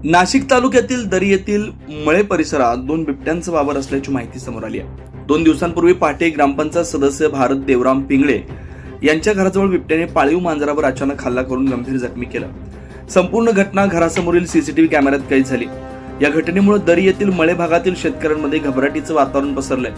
नाशिक तालुक्यातील दरी येथील मळे परिसरात 2 बिबट्यांचा वावर असल्याची माहिती समोर आली आहे। 2 दिवसांपूर्वी पहाटे ग्रामपंचायत सदस्य भारत देवराम पिंगळे यांच्या घराजवळ बिबट्याने पाळीव मांजरावर अचानक हल्ला करून गंभीर जखमी केलं। संपूर्ण घटना घरासमोरील सीसीटीव्ही कॅमेऱ्यात कैद झाली। या घटनेमुळे दरी येथील मळे भागातील शेतकऱ्यांमध्ये घबराटीचं वातावरण पसरलंय।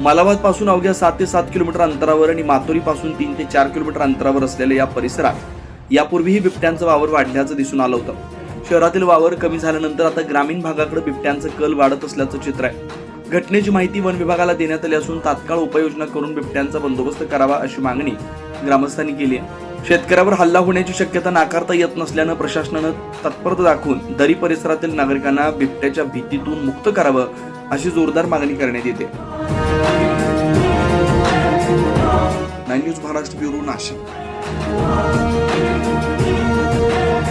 मालाबाद पासून अवघ्या 7 ते 7 किलोमीटर अंतरावर आणि मातोरी पासून 3 ते 4 किलोमीटर अंतरावर असलेल्या या परिसरात यापूर्वीही बिबट्यांचं वावर वाढल्याचं दिसून आलं होतं। शहरातील वावर कमी झाल्यानंतर आता ग्रामीण भागाकडे बिबट्यांचं कल वाढत असल्याचं चित्र आहे। घटनेची माहिती वन विभागाला देण्यात आली असून तात्काळ उपाययोजना करून बिबट्यांचा बंदोबस्त करावा अशी मागणी ग्रामस्थांनी केली आहे। शेतकऱ्यावर हल्ला होण्याची शक्यता नाकारता येत नसल्यानं प्रशासनानं तत्परता दाखवून दरी परिसरातील नागरिकांना बिबट्याच्या भीतीतून मुक्त करावं अशी जोरदार मागणी करण्यात येते। 9 न्यूज महाराष्ट्र ब्युरो नाशिक।